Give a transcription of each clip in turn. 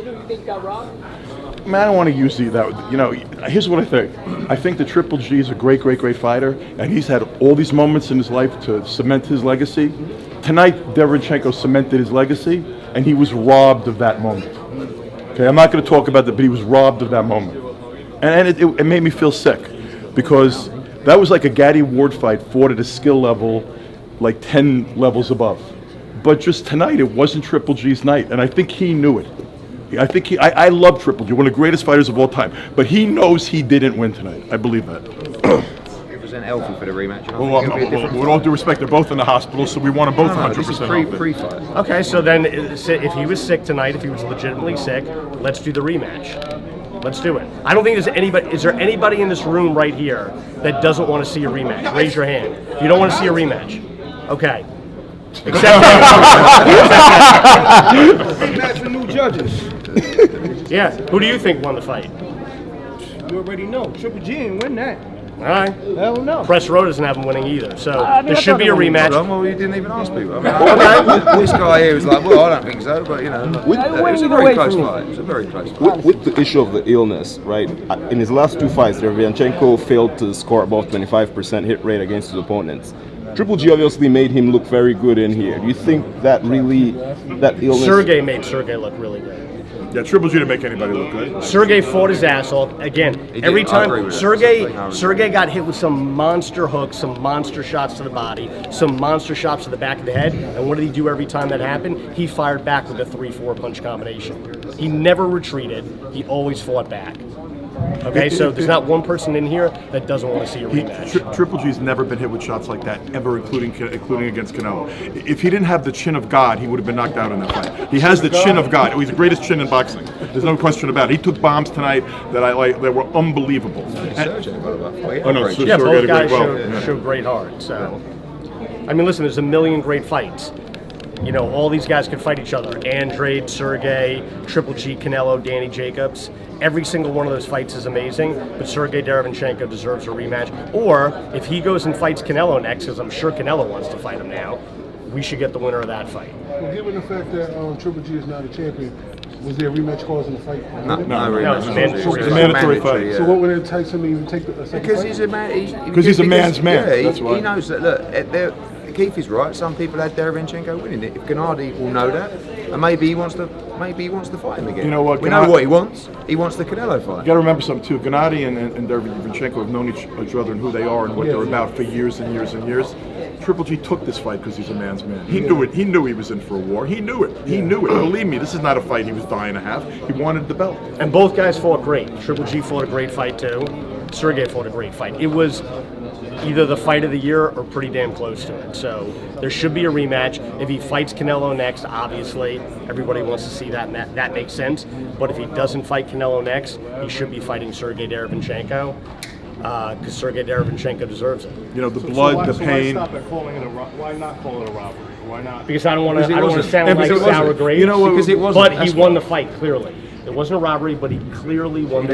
you think he got robbed? Man, I don't want to use that. You know, here's what I think. I think the Triple G is a great fighter, and he's had all these moments in his life to cement his legacy. Tonight, Derevyanchenko cemented his legacy, and he was robbed of that moment. Okay, I'm not going to talk about that, but he was robbed of that moment, and it made me feel sick, because that was like a Gaddy Ward fight fought at a skill level like 10 levels above. But just tonight, it wasn't Triple G's night, and I think he knew it. I love Triple G, one of the greatest fighters of all time, but he knows he didn't win tonight. I believe that. It was an healthy for the rematch. Well, with all due respect, they're both in the hospital, so we want them both 100% healthy. Pre-fight. Okay, so then if he was sick tonight, if he was legitimately sick, let's do the rematch. Let's do it. I don't think there's anybody. Is there anybody in this room right here that doesn't want to see a rematch? Raise your hand. If you don't want to see a rematch, okay. Except rematch for new judges. Yeah. Who do you think won the fight? You already know. Triple G didn't win that. All right. Hell no. Press Row doesn't have him winning either, so there should be a rematch. Well, you didn't even ask people. I mean, this guy here was like, well, I don't think so, but you know, it was a very close fight. It was a very close fight. With the issue of the illness, right? In his last two fights, Derevyanchenko failed to score above 25% hit rate against his opponents. Triple G obviously made him look very good in here. Do you think that illness? Sergey made Sergey look really good. Yeah, Triple G didn't make anybody look good. Sergey fought his ass off. Again, every time Sergey got hit with some monster hooks, some monster shots to the body, some monster shots to the back of the head, and what did he do every time that happened? He fired back with a 3-4 punch combination. He never retreated. He always fought back. Okay, so there's not one person in here that doesn't want to see a rematch. Triple G's never been hit with shots like that ever, including against Canelo. If he didn't have the chin of God, he would have been knocked out in that fight. He has the chin of God. He's the greatest chin in boxing. There's no question about it. He took bombs tonight that were unbelievable. Yeah, both guys showed great heart. So, I mean, listen, there's a million great fights. You know, all these guys could fight each other. Andrade, Sergey, Triple G, Canelo, Danny Jacobs. Every single one of those fights is amazing, but Sergey Derevyanchenko deserves a rematch. Or if he goes and fights Canelo next, because I'm sure Canelo wants to fight him now, we should get the winner of that fight. Well, given the fact that Triple G is not a champion, was there a rematch clause in the fight? No, it's a mandatory fight. So what would it entice him to even take the second because fight? he's a man. Because he's a man's man. Yeah, that's why. He knows that. Look, Keith is right. Some people had Derevyanchenko winning it. If Gennady will know that, and maybe he wants to fight him again. You know what? We know what he wants. He wants the Canelo fight. You got to remember something too. Gennady and Derevyanchenko have known each other and who they are and what they're about for years and years and years. Triple G took this fight because he's a man's man. He knew it. He knew he was in for a war. He knew it. He knew it. Believe me, this is not a fight he was dying to have. He wanted the belt. And both guys fought great. Triple G fought a great fight too. Sergey fought a great fight. It was either the fight of the year or pretty damn close to it. So there should be a rematch. If he fights Canelo next, obviously everybody wants to see that, and that makes sense. But if he doesn't fight Canelo next, he should be fighting Sergey Derevyanchenko, because Sergey Derevyanchenko deserves it. You know, the blood, the pain. Why not call it a robbery? Why not? Because I don't want to sound like sour grapes. You know what? Because it wasn't. But he won the fight clearly. It wasn't a robbery, but he clearly won the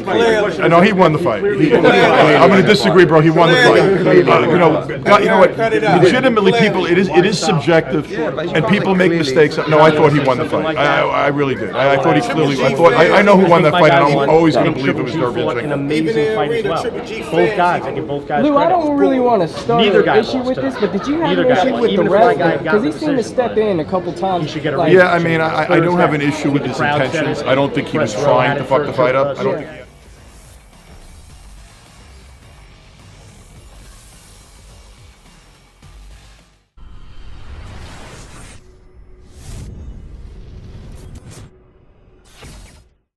fight. I know he won the fight. I'm going to disagree, bro. He won the fight. You know what? Legitimately, people, it is subjective, and people make mistakes. No, I thought he won the fight. I really did. I thought he clearly. I know who won that fight, and I'm always going to believe it was Derevyanchenko. An amazing fight as well. Both guys. I give both guys. Lou, I don't really want to start an issue with this, but did you have an issue with the ref? Because he seemed to step in a couple times. Yeah, I mean, I don't have an issue with his intentions. I don't think he was trying to fuck the fight up. I don't think.